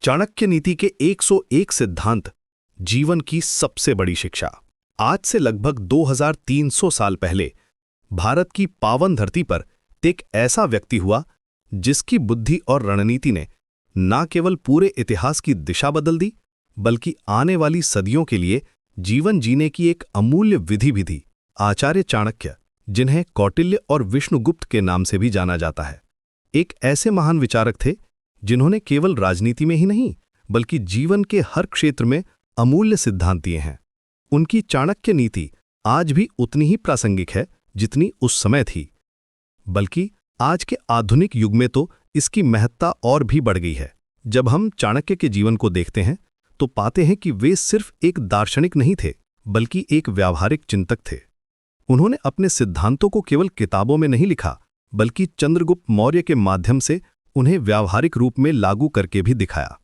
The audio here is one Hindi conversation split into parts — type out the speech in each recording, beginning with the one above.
चाणक्य नीति के 101 सिद्धांत, जीवन की सबसे बड़ी शिक्षा। आज से लगभग 2300 साल पहले भारत की पावन धरती पर एक ऐसा व्यक्ति हुआ जिसकी बुद्धि और रणनीति ने न केवल पूरे इतिहास की दिशा बदल दी, बल्कि आने वाली सदियों के लिए जीवन जीने की एक अमूल्य विधि भी दी। आचार्य चाणक्य, जिन्हें कौटिल्य और विष्णुगुप्त के नाम से भी जाना जाता है, एक ऐसे महान विचारक थे जिन्होंने केवल राजनीति में ही नहीं बल्कि जीवन के हर क्षेत्र में अमूल्य सिद्धांत दिए हैं। उनकी चाणक्य नीति आज भी उतनी ही प्रासंगिक है जितनी उस समय थी, बल्कि आज के आधुनिक युग में तो इसकी महत्ता और भी बढ़ गई है। जब हम चाणक्य के जीवन को देखते हैं तो पाते हैं कि वे सिर्फ एक दार्शनिक नहीं थे, बल्कि एक व्यावहारिक चिंतक थे। उन्होंने अपने सिद्धांतों को केवल किताबों में नहीं लिखा, बल्कि चंद्रगुप्त मौर्य के माध्यम से उन्हें व्यावहारिक रूप में लागू करके भी दिखाया।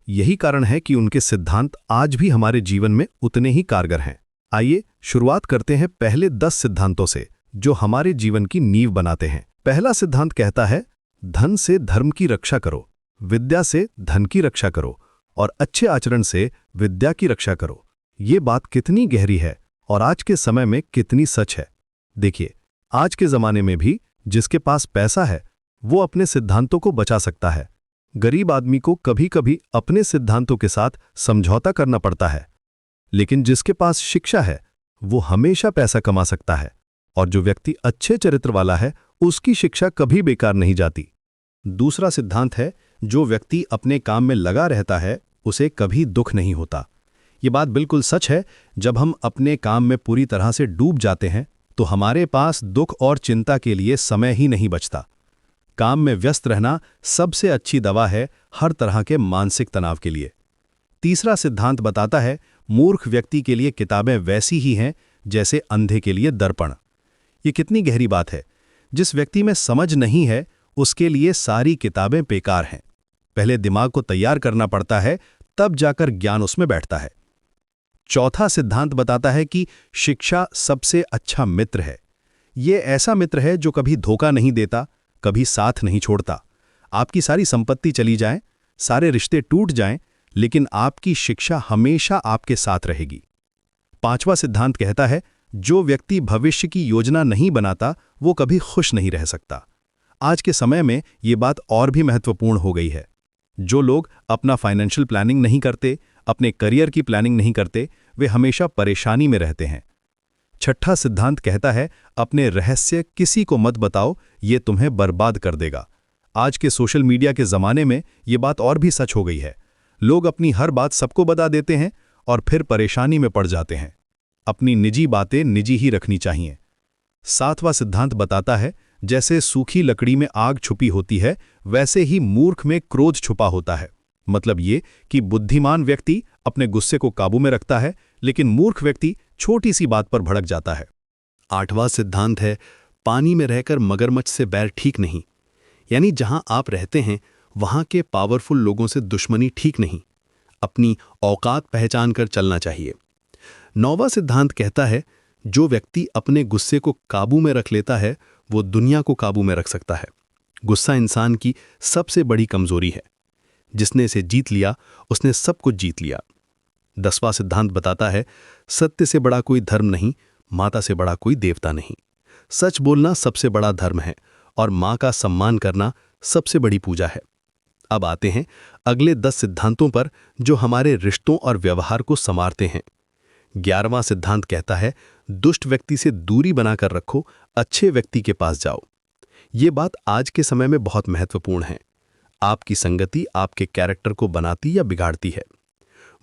यही कारण है कि उनके सिद्धांत आज भी हमारे जीवन में उतने ही कारगर हैं। आइए शुरुआत करते हैं पहले 10 सिद्धांतों से, जो हमारे जीवन की नींव बनाते हैं। पहला सिद्धांत कहता है, धन से धर्म की रक्षा करो, विद्या से धन की रक्षा करो और अच्छे आचरण से विद्या की रक्षा करो। ये बात कितनी गहरी है और आज के समय में कितनी सच है। देखिए, आज के जमाने में भी जिसके पास पैसा है वो अपने सिद्धांतों को बचा सकता है। गरीब आदमी को कभी कभी अपने सिद्धांतों के साथ समझौता करना पड़ता है, लेकिन जिसके पास शिक्षा है वो हमेशा पैसा कमा सकता है, और जो व्यक्ति अच्छे चरित्र वाला है उसकी शिक्षा कभी बेकार नहीं जाती। दूसरा सिद्धांत है, जो व्यक्ति अपने काम में लगा रहता है उसे कभी दुख नहीं होता। ये बात बिल्कुल सच है। जब हम अपने काम में पूरी तरह से डूब जाते हैं तो हमारे पास दुख और चिंता के लिए समय ही नहीं बचता। काम में व्यस्त रहना सबसे अच्छी दवा है हर तरह के मानसिक तनाव के लिए। तीसरा सिद्धांत बताता है, मूर्ख व्यक्ति के लिए किताबें वैसी ही हैं जैसे अंधे के लिए दर्पण। ये कितनी गहरी बात है। जिस व्यक्ति में समझ नहीं है उसके लिए सारी किताबें बेकार हैं। पहले दिमाग को तैयार करना पड़ता है, तब जाकर ज्ञान उसमें बैठता है। चौथा सिद्धांत बताता है कि शिक्षा सबसे अच्छा मित्र है। ये ऐसा मित्र है जो कभी धोखा नहीं देता, कभी साथ नहीं छोड़ता। आपकी सारी संपत्ति चली जाए, सारे रिश्ते टूट जाएं, लेकिन आपकी शिक्षा हमेशा आपके साथ रहेगी। पांचवा सिद्धांत कहता है, जो व्यक्ति भविष्य की योजना नहीं बनाता वो कभी खुश नहीं रह सकता। आज के समय में ये बात और भी महत्वपूर्ण हो गई है। जो लोग अपना फाइनेंशियल प्लानिंग नहीं करते, अपने करियर की प्लानिंग नहीं करते, वे हमेशा परेशानी में रहते हैं। छठा सिद्धांत कहता है, अपने रहस्य किसी को मत बताओ, ये तुम्हें बर्बाद कर देगा। आज के सोशल मीडिया के ज़माने में ये बात और भी सच हो गई है। लोग अपनी हर बात सबको बता देते हैं और फिर परेशानी में पड़ जाते हैं। अपनी निजी बातें निजी ही रखनी चाहिए। सातवां सिद्धांत बताता है, जैसे सूखी लकड़ी में आग छुपी होती है, वैसे ही मूर्ख में क्रोध छुपा होता है। मतलब ये कि बुद्धिमान व्यक्ति अपने गुस्से को काबू में रखता है, लेकिन मूर्ख व्यक्ति छोटी सी बात पर भड़क जाता है। आठवां सिद्धांत है, पानी में रहकर मगरमच्छ से बैर ठीक नहीं। यानी जहां आप रहते हैं वहां के पावरफुल लोगों से दुश्मनी ठीक नहीं। अपनी औकात पहचान कर चलना चाहिए। नौवां सिद्धांत कहता है, जो व्यक्ति अपने गुस्से को काबू में रख लेता है वो दुनिया को काबू में रख सकता है। गुस्सा इंसान की सबसे बड़ी कमजोरी है। जिसने इसे जीत लिया उसने सब कुछ जीत लिया। 10वां सिद्धांत बताता है, सत्य से बड़ा कोई धर्म नहीं, माता से बड़ा कोई देवता नहीं। सच बोलना सबसे बड़ा धर्म है और माँ का सम्मान करना सबसे बड़ी पूजा है। अब आते हैं अगले 10 सिद्धांतों पर जो हमारे रिश्तों और व्यवहार को संवारते हैं। 11वां सिद्धांत कहता है, दुष्ट व्यक्ति से दूरी बनाकर रखो, अच्छे व्यक्ति के पास जाओ। ये बात आज के समय में बहुत महत्वपूर्ण है। आपकी संगति आपके कैरेक्टर को बनाती या बिगाड़ती है।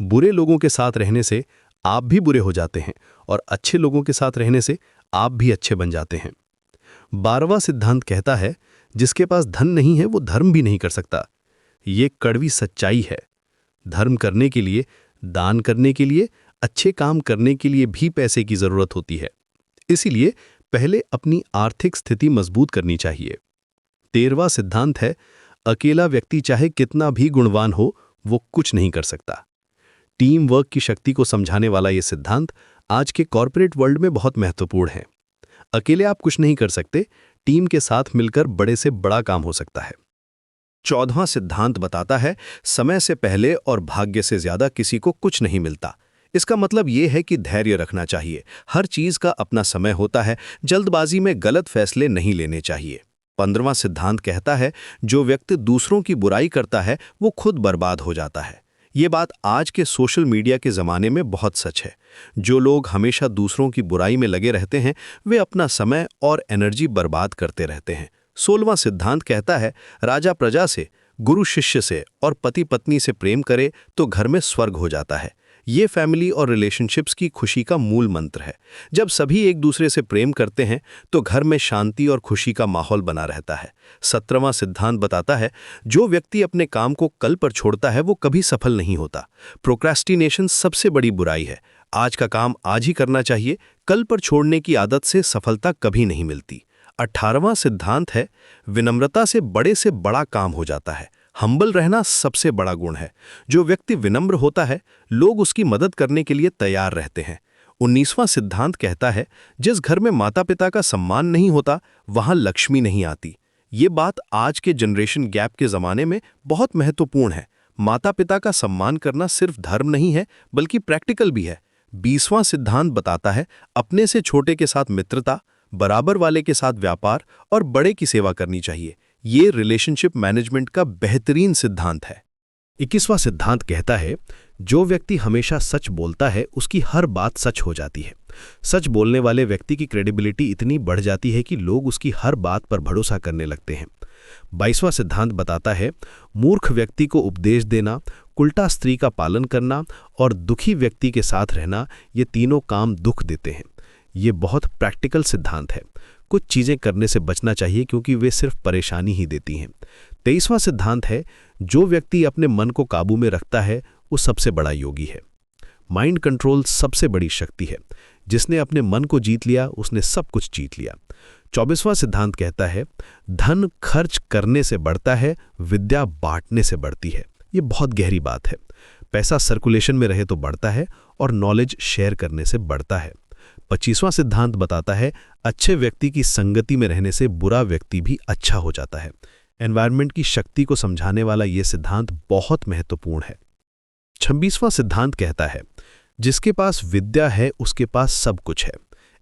बुरे लोगों के साथ रहने से आप भी बुरे हो जाते हैं और अच्छे लोगों के साथ रहने से आप भी अच्छे बन जाते हैं। 12वां सिद्धांत कहता है, जिसके पास धन नहीं है वो धर्म भी नहीं कर सकता। ये कड़वी सच्चाई है। धर्म करने के लिए, दान करने के लिए, अच्छे काम करने के लिए भी पैसे की जरूरत होती है। इसीलिए पहले अपनी आर्थिक स्थिति मजबूत करनी चाहिए। 13वां सिद्धांत है, अकेला व्यक्ति चाहे कितना भी गुणवान हो वो कुछ नहीं कर सकता। टीम वर्क की शक्ति को समझाने वाला ये सिद्धांत आज के कॉर्पोरेट वर्ल्ड में बहुत महत्वपूर्ण है। अकेले आप कुछ नहीं कर सकते, टीम के साथ मिलकर बड़े से बड़ा काम हो सकता है। 14वां सिद्धांत बताता है, समय से पहले और भाग्य से ज्यादा किसी को कुछ नहीं मिलता। इसका मतलब ये है कि धैर्य रखना चाहिए। हर चीज का अपना समय होता है, जल्दबाजी में गलत फैसले नहीं लेने चाहिए। 15वां सिद्धांत कहता है, जो व्यक्ति दूसरों की बुराई करता है वो खुद बर्बाद हो जाता है। ये बात आज के सोशल मीडिया के ज़माने में बहुत सच है। जो लोग हमेशा दूसरों की बुराई में लगे रहते हैं वे अपना समय और एनर्जी बर्बाद करते रहते हैं। 16वां सिद्धांत कहता है, राजा प्रजा से, गुरु शिष्य से और पति पत्नी से प्रेम करे तो घर में स्वर्ग हो जाता है। ये फैमिली और रिलेशनशिप्स की खुशी का मूल मंत्र है। जब सभी एक दूसरे से प्रेम करते हैं तो घर में शांति और खुशी का माहौल बना रहता है। 17वां सिद्धांत बताता है, जो व्यक्ति अपने काम को कल पर छोड़ता है वो कभी सफल नहीं होता। प्रोक्रेस्टिनेशन सबसे बड़ी बुराई है। आज का काम आज ही करना चाहिए, कल पर छोड़ने की आदत से सफलता कभी नहीं मिलती। 18वां सिद्धांत है, विनम्रता से बड़ा काम हो जाता है। हम्बल रहना सबसे बड़ा गुण है। जो व्यक्ति विनम्र होता है लोग उसकी मदद करने के लिए तैयार रहते हैं। 19वां सिद्धांत कहता है, जिस घर में माता पिता का सम्मान नहीं होता वहां लक्ष्मी नहीं आती। ये बात आज के जनरेशन गैप के ज़माने में बहुत महत्वपूर्ण है। माता पिता का सम्मान करना सिर्फ धर्म नहीं है बल्कि प्रैक्टिकल भी है। 20वां सिद्धांत बताता है, अपने से छोटे के साथ मित्रता, बराबर वाले के साथ व्यापार और बड़े की सेवा करनी चाहिए। ये रिलेशनशिप मैनेजमेंट का बेहतरीन सिद्धांत है। 21वां सिद्धांत कहता है, जो व्यक्ति हमेशा सच बोलता है उसकी हर बात सच हो जाती है। सच बोलने वाले व्यक्ति की क्रेडिबिलिटी इतनी बढ़ जाती है कि लोग उसकी हर बात पर भरोसा करने लगते हैं। 22वां सिद्धांत बताता है, मूर्ख व्यक्ति को उपदेश देना, उल्टा स्त्री का पालन करना और दुखी व्यक्ति के साथ रहना, ये तीनों काम दुख देते हैं। ये बहुत प्रैक्टिकल सिद्धांत है। कुछ चीजें करने से बचना चाहिए क्योंकि वे सिर्फ परेशानी ही देती हैं। 23वां सिद्धांत है, जो व्यक्ति अपने मन को काबू में रखता है वो सबसे बड़ा योगी है। माइंड कंट्रोल सबसे बड़ी शक्ति है। जिसने अपने मन को जीत लिया उसने सब कुछ जीत लिया। 24वां सिद्धांत कहता है, धन खर्च करने से बढ़ता है, विद्या बांटने से बढ़ती है। ये बहुत गहरी बात है। पैसा सर्कुलेशन में रहे तो बढ़ता है और नॉलेज शेयर करने से बढ़ता है। 25वां सिद्धांत बताता है, अच्छे व्यक्ति की संगति में रहने से बुरा व्यक्ति भी अच्छा हो जाता है। एनवायरनमेंट की शक्ति को समझाने वाला यह सिद्धांत बहुत महत्वपूर्ण है। 26वां सिद्धांत कहता है, जिसके पास विद्या है उसके पास सब कुछ है।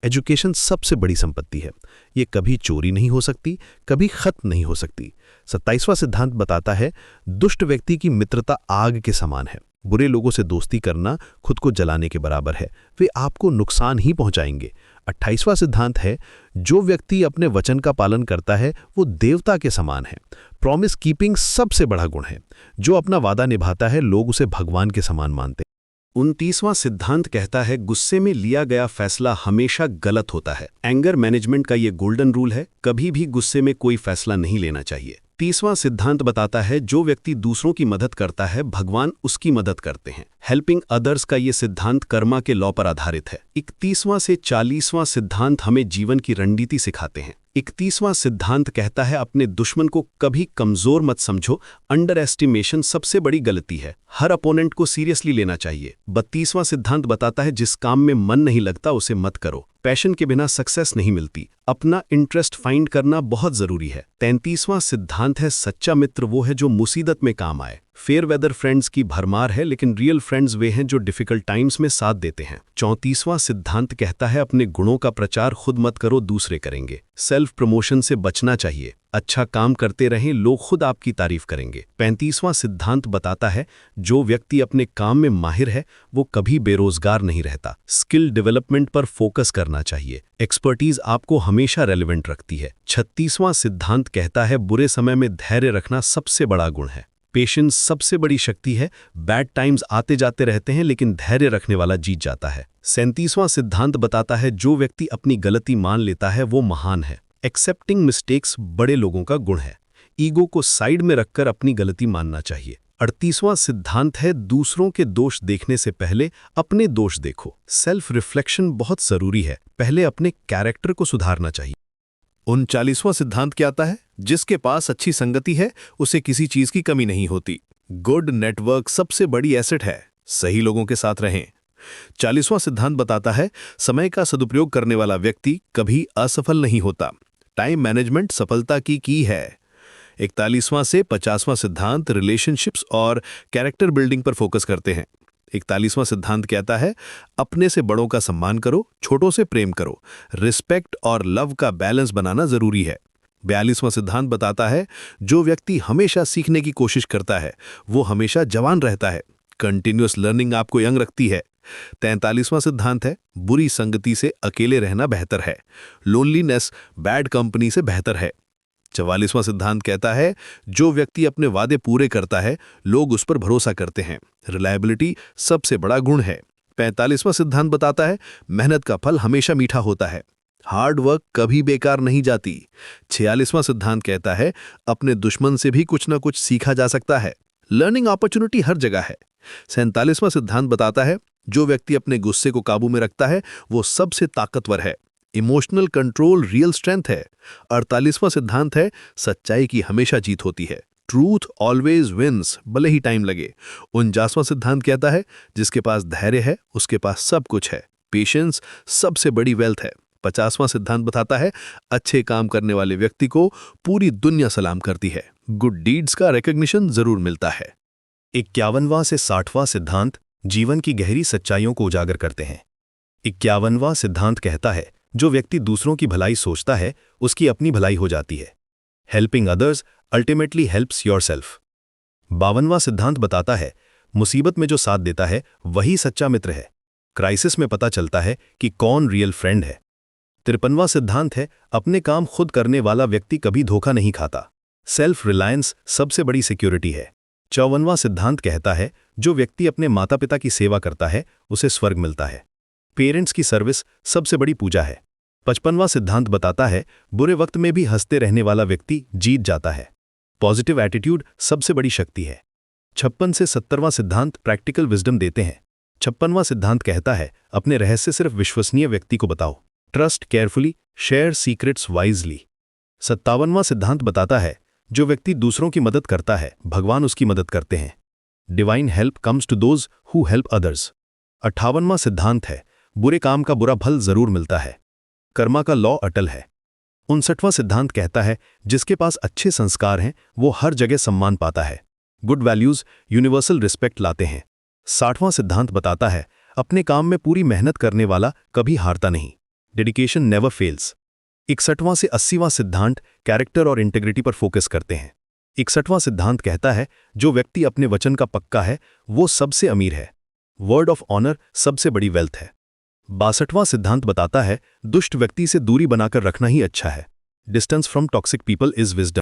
एजुकेशन सबसे बड़ी संपत्ति है। ये कभी चोरी नहीं हो सकती, कभी खत्म नहीं हो सकती। 27वां सिद्धांत बताता है, दुष्ट व्यक्ति की मित्रता आग के समान है। बुरे लोगों से दोस्ती करना खुद को जलाने के बराबर है। वे आपको नुकसान ही पहुंचाएंगे। 28वां सिद्धांत है, जो व्यक्ति अपने वचन का पालन करता है वो देवता के समान है। प्रॉमिस कीपिंग सबसे बड़ा गुण है। जो अपना वादा निभाता है लोग उसे भगवान के समान मानते हैं। 29वां सिद्धांत कहता है, गुस्से में लिया गया फैसला हमेशा गलत होता है। एंगर मैनेजमेंट का ये गोल्डन रूल है, कभी भी गुस्से में कोई फैसला नहीं लेना चाहिए। 30वां सिद्धांत बताता है, जो व्यक्ति दूसरों की मदद करता है भगवान उसकी मदद करते हैं। हेल्पिंग अदर्स का ये सिद्धांत कर्मा के लॉ पर आधारित है। 31वां से 40वां सिद्धांत हमें जीवन की रणनीति सिखाते हैं। 31वां सिद्धांत कहता है, अपने दुश्मन को कभी कमजोर मत समझो, अंडर एस्टिमेशन सबसे बड़ी गलती है। हर अपोनेंट को सीरियसली लेना चाहिए। 32वां सिद्धांत बताता है, जिस काम में मन नहीं लगता उसे मत करो। पैशन के बिना सक्सेस नहीं मिलती। अपना इंटरेस्ट फाइंड करना बहुत जरूरी है। 33वां सिद्धांत है, सच्चा मित्र वो है जो मुसीबत में काम आए। फेयर वेदर फ्रेंड्स की भरमार है लेकिन रियल फ्रेंड्स वे हैं जो डिफिकल्ट टाइम्स में साथ देते हैं। 34वां सिद्धांत कहता है, अपने गुणों का प्रचार खुद मत करो, दूसरे करेंगे। सेल्फ प्रमोशन से बचना चाहिए। अच्छा काम करते रहें, लोग खुद आपकी तारीफ करेंगे। 35वां सिद्धांत बताता है, जो व्यक्ति अपने काम में माहिर है वो कभी बेरोजगार नहीं रहता। स्किल डेवलपमेंट पर फोकस करना चाहिए। एक्सपर्टीज आपको हमेशा रेलेवेंट रखती है। 36वां सिद्धांत कहता है, बुरे समय में धैर्य रखना सबसे बड़ा गुण है। पेशेंस सबसे बड़ी शक्ति है। बैड टाइम्स आते जाते रहते हैं लेकिन धैर्य रखने वाला जीत जाता है। 37वां सिद्धांत बताता है, जो व्यक्ति अपनी गलती मान लेता है वो महान है। एक्सेप्टिंग मिस्टेक्स बड़े लोगों का गुण है। ईगो को साइड में रखकर अपनी गलती मानना चाहिए। 38वां सिद्धांत है, दूसरों के दोष देखने से पहले अपने दोष देखो। सेल्फ रिफ्लेक्शन बहुत जरूरी है। पहले अपने कैरेक्टर को सुधारना चाहिए। 39वां सिद्धांत क्या आता है, जिसके पास अच्छी संगति है उसे किसी चीज की कमी नहीं होती। गुड नेटवर्क सबसे बड़ी एसेट है। सही लोगों के साथ रहें। 40वां सिद्धांत बताता है, समय का सदुपयोग करने वाला व्यक्ति कभी असफल नहीं होता। टाइम मैनेजमेंट सफलता की है। 41वां से 50वां सिद्धांत रिलेशनशिप्स और कैरेक्टर बिल्डिंग पर फोकस करते हैं। 41वां सिद्धांत कहता है, अपने से बड़ों का सम्मान करो, छोटों से प्रेम करो, रिस्पेक्ट और लव का बैलेंस बनाना जरूरी है। 42वां सिद्धांत बताता है, जो व्यक्ति हमेशा सीखने की कोशिश करता है वो हमेशा जवान रहता है। कंटिन्यूअस लर्निंग आपको यंग रखती है। 43वां सिद्धांत है, बुरी संगति से अकेले रहना बेहतर है, लोनलीनेस बैड कंपनी से बेहतर है। 44वां सिद्धांत कहता है, जो व्यक्ति अपने वादे पूरे करता है लोग उस पर भरोसा करते हैं, रिलायबिलिटी सबसे बड़ा गुण है। 45वां सिद्धांत बताता है, मेहनत का फल हमेशा मीठा होता है, हार्ड वर्क कभी बेकार नहीं जाती। 46वां सिद्धांत कहता है, अपने दुश्मन से भी कुछ ना कुछ सीखा जा सकता है, लर्निंग अपॉर्चुनिटी हर जगह है। 47वां सिद्धांत बताता है, जो व्यक्ति अपने गुस्से को काबू में रखता है वो सबसे ताकतवर है, इमोशनल कंट्रोल रियल स्ट्रेंथ है। 48वां सिद्धांत है, सच्चाई की हमेशा जीत होती है, ट्रूथ ऑलवेज विंस, भले ही टाइम लगे। 49वां सिद्धांत कहता है, जिसके पास धैर्य है उसके पास सब कुछ है, पेशेंस सबसे बड़ी वेल्थ है। 50वां सिद्धांत बताता है, अच्छे काम करने वाले व्यक्ति को पूरी दुनिया सलाम करती है, गुड डीड्स का रिकॉग्निशन जरूर मिलता है। 51वां से 60वां सिद्धांत जीवन की गहरी सच्चाइयों को उजागर करते हैं। 51वां सिद्धांत कहता है, जो व्यक्ति दूसरों की भलाई सोचता है उसकी अपनी भलाई हो जाती है, helping others ultimately helps yourself. 52वां सिद्धांत बताता है, मुसीबत में जो साथ देता है वही सच्चा मित्र है, क्राइसिस में पता चलता है कि कौन रियल फ्रेंड है। 53वां सिद्धांत है, अपने काम खुद करने वाला व्यक्ति कभी धोखा नहीं खाता, सेल्फ रिलायंस सबसे बड़ी सिक्योरिटी है। 54वां सिद्धांत कहता है, जो व्यक्ति अपने माता पिता की सेवा करता है उसे स्वर्ग मिलता है, पेरेंट्स की सर्विस सबसे बड़ी पूजा है। 55वां सिद्धांत बताता है, बुरे वक्त में भी हंसते रहने वाला व्यक्ति जीत जाता है, पॉजिटिव एटीट्यूड सबसे बड़ी शक्ति है। 56 से 70वां सिद्धांत प्रैक्टिकल विजडम देते हैं। 56वां सिद्धांत कहता है, अपने रहस्य सिर्फ विश्वसनीय व्यक्ति को बताओ, trust carefully, share secrets wisely. 57वां सिद्धांत बताता है, जो व्यक्ति दूसरों की मदद करता है भगवान उसकी मदद करते हैं, divine help comes to those who help others. 58वां सिद्धांत है, बुरे काम का बुरा फल जरूर मिलता है, कर्मा का लॉ अटल है। 59वां सिद्धांत कहता है, जिसके पास अच्छे संस्कार हैं वो हर जगह सम्मान पाता है, गुड वैल्यूज यूनिवर्सल रिस्पेक्ट लाते हैं। 60वां सिद्धांत बताता है, अपने काम में पूरी मेहनत करने वाला कभी हारता नहीं, डेडिकेशन नेवर फेल्स। 61वां से 80वां सिद्धांत कैरेक्टर और इंटीग्रिटी पर फोकस करते हैं। 61वां सिद्धांत कहता है, जो व्यक्ति अपने वचन का पक्का है वो सबसे अमीर है, वर्ड ऑफ ऑनर सबसे बड़ी वेल्थ है। 62वां सिद्धांत बताता है, दुष्ट व्यक्ति से दूरी बनाकर रखना ही अच्छा है, distance from toxic people is wisdom.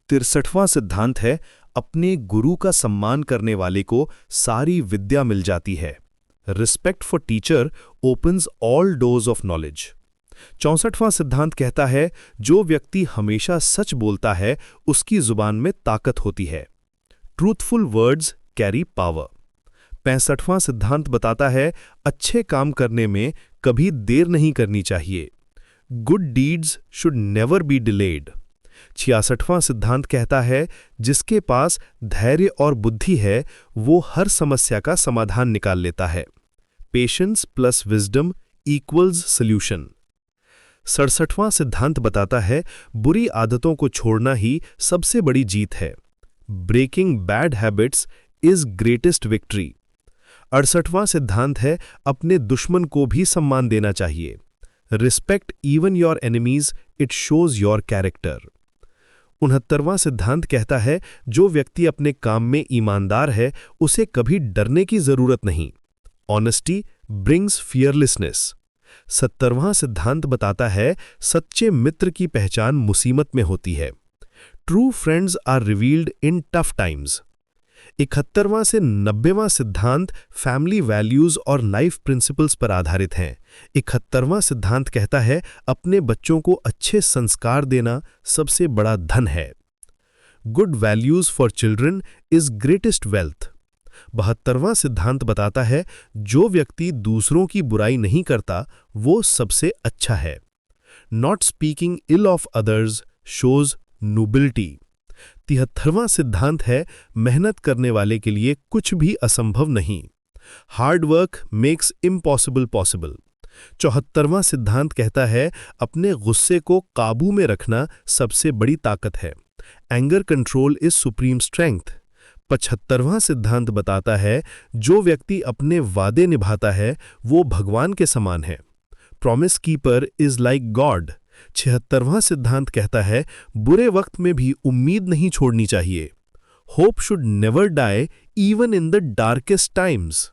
63वां सिद्धांत है, अपने गुरु का सम्मान करने वाले को सारी विद्या मिल जाती है, respect for teacher opens all doors of knowledge. 64वां सिद्धांत कहता है, जो व्यक्ति हमेशा सच बोलता है उसकी जुबान में ताकत होती है, ट्रूथफुल वर्ड्स कैरी पावर। 65वां सिद्धांत बताता है, अच्छे काम करने में कभी देर नहीं करनी चाहिए, good deeds should never be delayed. 66वां सिद्धांत कहता है, जिसके पास धैर्य और बुद्धि है वो हर समस्या का समाधान निकाल लेता है, patience plus wisdom equals solution. 67वां सिद्धांत बताता है, बुरी आदतों को छोड़ना ही सबसे बड़ी जीत है, breaking bad habits is greatest victory. 68वां सिद्धांत है, अपने दुश्मन को भी सम्मान देना चाहिए, respect even your enemies it shows your character. 69वां सिद्धांत कहता है, जो व्यक्ति अपने काम में ईमानदार है उसे कभी डरने की जरूरत नहीं, ऑनेस्टी ब्रिंग्स फियरलेसनेस। 70वां सिद्धांत बताता है, सच्चे मित्र की पहचान मुसीबत में होती है, true friends are revealed in tough times. 71वां से 90वां सिद्धांत फैमिली वैल्यूज और लाइफ प्रिंसिपल्स पर आधारित हैं। 71वां सिद्धांत कहता है, अपने बच्चों को अच्छे संस्कार देना सबसे बड़ा धन है, good values for children is greatest wealth. 72वां सिद्धांत बताता है, जो व्यक्ति दूसरों की बुराई नहीं करता वो सबसे अच्छा है, not speaking ill of others shows nobility. 73वां सिद्धांत है, मेहनत करने वाले के लिए कुछ भी असंभव नहीं, hard work makes impossible possible. 74वां सिद्धांत कहता है, अपने गुस्से को काबू में रखना सबसे बड़ी ताकत है, anger control is supreme strength. 75वां सिद्धांत बताता है जो व्यक्ति अपने वादे निभाता है वो भगवान के समान है। Promise keeper is like God. 76वां सिद्धांत कहता है बुरे वक्त में भी उम्मीद नहीं छोड़नी चाहिए। Hope should never die even in the darkest times.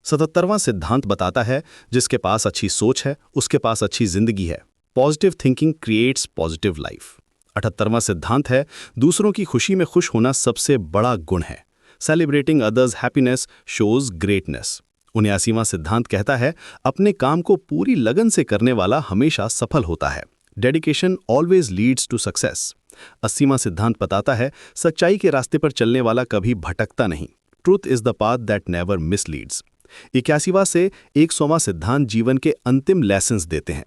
77वां सिद्धांत बताता है जिसके पास अच्छी सोच है उसके पास अच्छी जिंदगी है। Positive thinking creates positive life. 78वां सिद्धांत है दूसरों की खुशी में खुश होना सबसे बड़ा गुण है। Celebrating others happiness shows greatness. 79वां सिद्धांत कहता है अपने काम को पूरी लगन से करने वाला हमेशा सफल होता है। Dedication always leads to success. 80वां सिद्धांत बताता है सच्चाई के रास्ते पर चलने वाला कभी भटकता नहीं। Truth is the path that never misleads. 81वां से 100वां सिद्धांत जीवन के अंतिम लेसन्स देते हैं।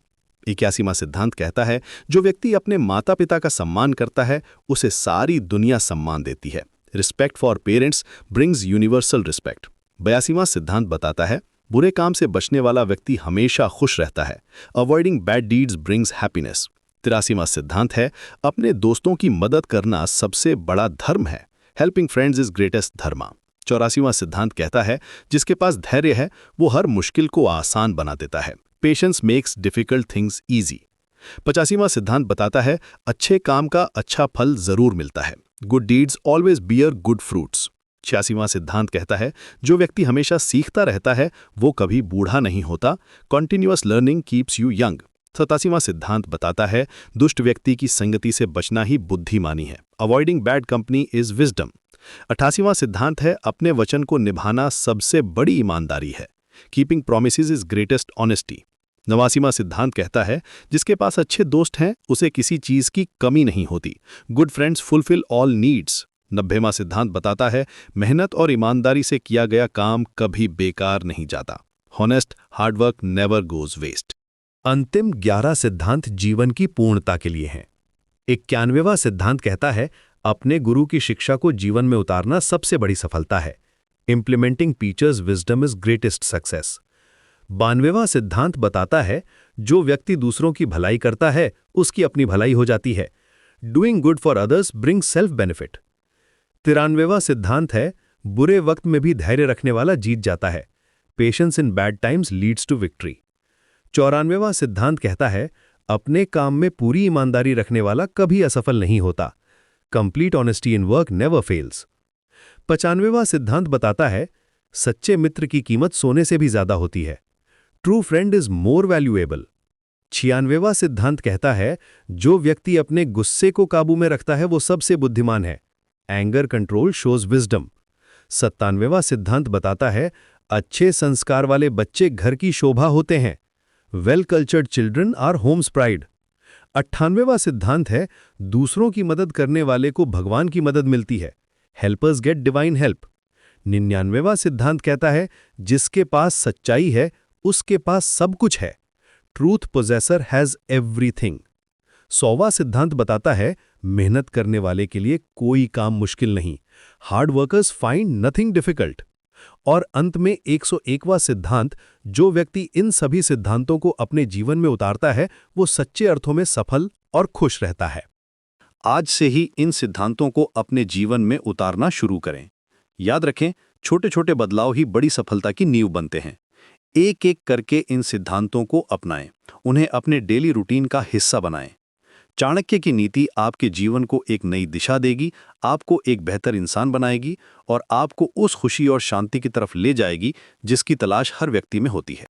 81वां सिद्धांत कहता है जो व्यक्ति अपने माता पिता का सम्मान करता है उसे सारी दुनिया सम्मान देती है। Respect for parents brings universal respect. 82वां सिद्धांत बताता है बुरे काम से बचने वाला व्यक्ति हमेशा खुश रहता है। Avoiding bad deeds brings happiness. 83वां सिद्धांत है अपने दोस्तों की मदद करना सबसे बड़ा धर्म है। हेल्पिंग फ्रेंड्स इज ग्रेटेस्ट धर्मा। 84वां सिद्धांत कहता है जिसके पास धैर्य है वो हर मुश्किल को आसान बना देता है। Patience makes difficult things easy. 85वां सिद्धांत बताता है अच्छे काम का अच्छा फल जरूर मिलता है। Good deeds always bear good fruits. 86वां सिद्धांत कहता है जो व्यक्ति हमेशा सीखता रहता है वो कभी बूढ़ा नहीं होता। Continuous learning keeps you young. 87वां सिद्धांत बताता है दुष्ट व्यक्ति की संगति से बचना ही बुद्धिमानी है। Avoiding bad company is wisdom. 88वां सिद्धांत है अपने वचन को निभाना सबसे बड़ी ईमानदारी है। Keeping promises is greatest honesty. 89वां सिद्धांत कहता है जिसके पास अच्छे दोस्त हैं उसे किसी चीज की कमी नहीं होती। Good friends fulfil all needs. 90वां सिद्धांत बताता है मेहनत और ईमानदारी से किया गया काम कभी बेकार नहीं जाता। Honest hard work never goes waste. अंतिम 11 सिद्धांत जीवन की पूर्णता के लिए हैं। 91वां सिद्धांत कहता है अपने गुरु की शिक्षा को जीवन में उतारना सबसे बड़ी सफलता है। Implementing teachers wisdom is greatest success. 92वां सिद्धांत बताता है जो व्यक्ति दूसरों की भलाई करता है उसकी अपनी भलाई हो जाती है। Doing good for others brings self benefit. 93वां सिद्धांत है बुरे वक्त में भी धैर्य रखने वाला जीत जाता है। Patience in bad times leads to victory. 94वां सिद्धांत कहता है अपने काम में पूरी ईमानदारी रखने वाला कभी असफल नहीं होता। Complete honesty in work never fails. 95वां सिद्धांत बताता है सच्चे मित्र की कीमत सोने से भी ज्यादा होती है। True friend is more valuable. 96वां सिद्धांत कहता है जो व्यक्ति अपने गुस्से को काबू में रखता है वो सबसे बुद्धिमान है। Anger control shows wisdom. 97वां सिद्धांत बताता है अच्छे संस्कार वाले बच्चे घर की शोभा होते हैं। Well cultured children are home's pride. 98वां सिद्धांत है दूसरों की मदद करने वाले को भगवान की मदद मिलती है। Helpers get divine help. 99वां सिद्धांत कहता है जिसके पास सच्चाई है उसके पास सब कुछ है। Truth possessor has everything. 100वां सिद्धांत बताता है मेहनत करने वाले के लिए कोई काम मुश्किल नहीं। Hard workers find nothing difficult. और अंत में 101वां सिद्धांत जो व्यक्ति इन सभी सिद्धांतों को अपने जीवन में उतारता है वो सच्चे अर्थों में सफल और खुश रहता है। आज से ही इन सिद्धांतों को अपने जीवन में उतारना शुरू करें। याद रखें छोटे छोटे बदलाव ही बड़ी सफलता की नींव बनते हैं। एक एक करके इन सिद्धांतों को अपनाएं, उन्हें अपने डेली रूटीन का हिस्सा बनाएं। चाणक्य की नीति आपके जीवन को एक नई दिशा देगी, आपको एक बेहतर इंसान बनाएगी और आपको उस खुशी और शांति की तरफ ले जाएगी जिसकी तलाश हर व्यक्ति में होती है।